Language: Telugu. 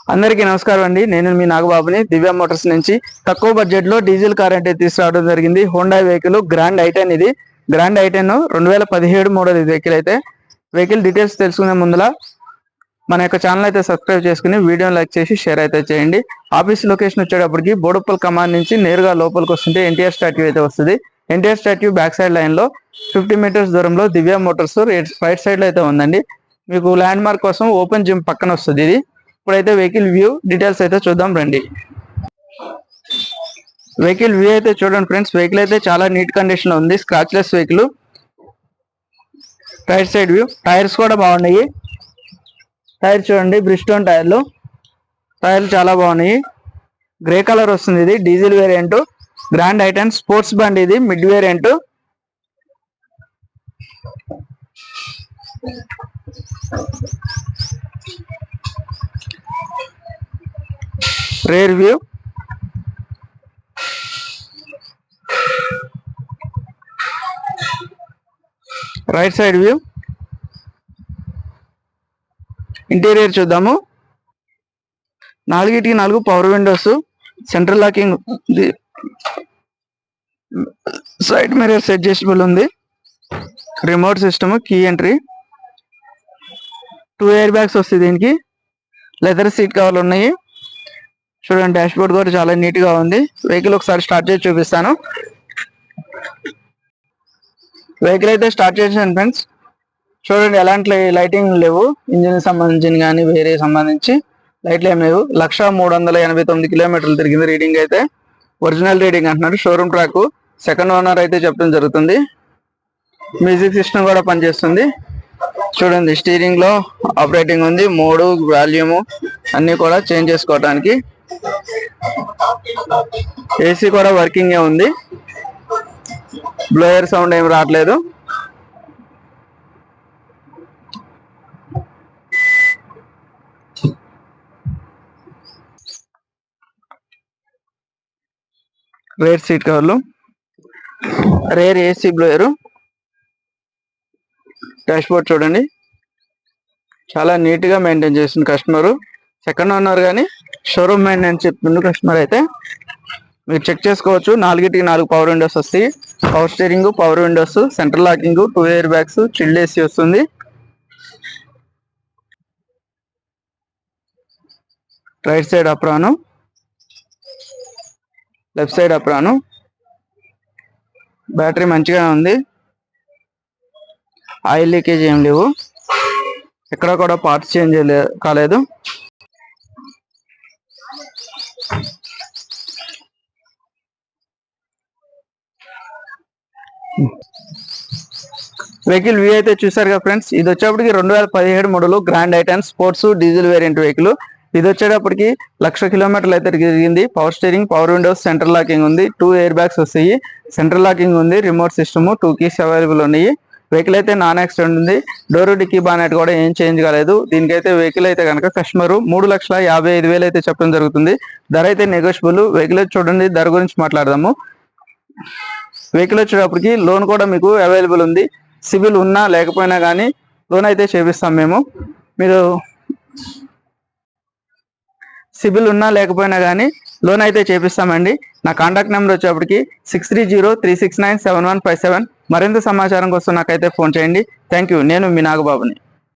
అందరికీ నమస్కారం అండి. నేను మీ నాగబాబుని దివ్య మోటార్స్ నుంచి. తక్కువ బడ్జెట్ లో డీజిల్ కార్ అంటే తీసుకురావడం జరిగింది. Honda vehicle grand i ten. ఇది గ్రాండ్ ఐటెన్ 2017 మోడల్ వెహికల్. అయితే వెహికల్ డీటెయిల్స్ తెలుసుకునే ముందులా మన యొక్క ఛానల్ అయితే సబ్స్క్రైబ్ చేసుకుని వీడియోని లైక్ చేసి షేర్ అయితే చేయండి. ఆఫీస్ లొకేషన్ వచ్చేటప్పటికి బోడుప్పల్ కమాండ్ నుంచి నేరుగా లోపలికి వస్తుంటే ఎన్టీఆర్ స్టాట్యూ అయితే వస్తుంది. NTR statue back side line లో 50 మీటర్స్ దూరంలో దివ్య మోటార్స్ రైట్ సైడ్ లో అయితే ఉందండి. మీకు ల్యాండ్ మార్క్ కోసం ఓపెన్ జిమ్ పక్కన వస్తుంది ఇది. ఇప్పుడైతే వెహికల్ వ్యూ డీటెయిల్స్ అయితే చూద్దాం రండి. వెహికల్ వ్యూ అయితే చూడండి ఫ్రెండ్స్. వెహికల్ అయితే చాలా నీట్ కండిషన్ లో ఉంది. Scratch less vehicle. Right side view. Tyres కూడా బాగున్నాయి. టైర్ చూడండి, బ్రిస్టోన్ టైర్లు. టైర్లు చాలా బాగున్నాయి. గ్రే కలర్ వస్తుంది. ఇది diesel variant grand i ten sports బండి. ఇది mid variant. Rear view. Right side view. Interior చూద్దాము. 4 power windows, central locking, side mirrors adjustable ఉంది, remote system, key entry, 2 air bags వస్తాయి దీనికి. లెదర్ సీట్ కవర్లు ఉన్నాయి. చూడండి, డాష్ బోర్డ్ కూడా చాలా నీట్ గా ఉంది. వెహికల్ ఒకసారి స్టార్ట్ చేసి చూపిస్తాను. వెహికల్ అయితే స్టార్ట్ చేసాను ఫ్రెండ్స్. చూడండి, ఎలాంటి లైటింగ్ లేవు. ఇంజిన్ సంబంధించి కానీ వేరే సంబంధించి లైట్లు ఏం లేవు. 1,389 కిలోమీటర్లు తిరిగింది రీడింగ్ అయితే. ఒరిజినల్ రీడింగ్ అంటున్నారు. Showroom track. సెకండ్ ఓనర్ అయితే చెప్పడం జరుగుతుంది. మ్యూజిక్ సిస్టమ్ కూడా పనిచేస్తుంది. చూడండి, స్టీరింగ్ లో ఆపరేటింగ్ ఉంది. మోడ్, వాల్యూమ్ అన్ని కూడా చేంజ్ చేసుకోవడానికి. ఏసీ కూడా వర్కింగ్ ఉంది. బ్లోయర్ సౌండ్ ఏమి రావట్లేదు. రేర్ సీట్ కవర్లు, rear AC blower. Dashboard చూడండి, చాలా నీట్ గా మెయింటైన్ చేస్తుంది కస్టమర్. సెకండ్ ఓనర్ కానీ షోరూమ్ మెయింటెనెన్స్ చెప్తుంది కస్టమర్ అయితే. మీరు చెక్ చేసుకోవచ్చు. 4 పవర్ విండోస్ వస్తాయి. Power steering, power windows, central locking, 2 air bags, chilled AC వస్తుంది. Right side apron, left side apron. Battery మంచిగా ఉంది. ఆయిల్ లీకేజ్ ఏం లేవు. ఎక్కడ కూడా పార్ట్స్ చేంజ్ కాలేదు. వెహికల్ వ్యూ అయితే చూసారు కదా ఫ్రెండ్స్. ఇది వచ్చేప్పటికి 2017 model grand i ten sports diesel variant vehicle. ఇది వచ్చేటప్పటికి 1,00,000 కిలోమీటర్లు అయితే తిరిగింది. Power steering, power windows, central locking ఉంది. 2 ఎయిర్ బ్యాగ్స్ వస్తాయి. సెంట్రల్ లాకింగ్ ఉంది. రిమోట్ సిస్టమ్, 2 కీస్ అవైలబుల్ ఉన్నాయి. వెహికల్ అయితే నాన్ యాక్సిడెంట్ ఉంది. డోర్, డిక్కీ, బానెట్ కూడా ఏం చేంజ్ కాలేదు. దీనికైతే వెహికల్ అయితే కనుక కస్టమర్ 3,55,000 అయితే చెప్పడం జరుగుతుంది. ధర అయితే నెగోషియబుల్. వెహికల్ చూడండి, ధర గురించి మాట్లాడదాము. వెహికల్ వచ్చేటప్పటికి లోన్ కూడా మీకు అవైలబుల్ ఉంది. సివిల్ ఉన్నా లేకపోయినా కానీ లోన్ అయితే చేపిస్తాం మేము. మీరు సివిల్ ఉన్నా లేకపోయినా కానీ లోన్ అయితే చేపిస్తామండి. నా కాంటాక్ట్ నెంబర్ వచ్చేప్పటికి 6303697157. మరింత సమాచారం కోసం నాకైతే ఫోన్ చేయండి. Thank you. నేను మీ నాగబాబుని.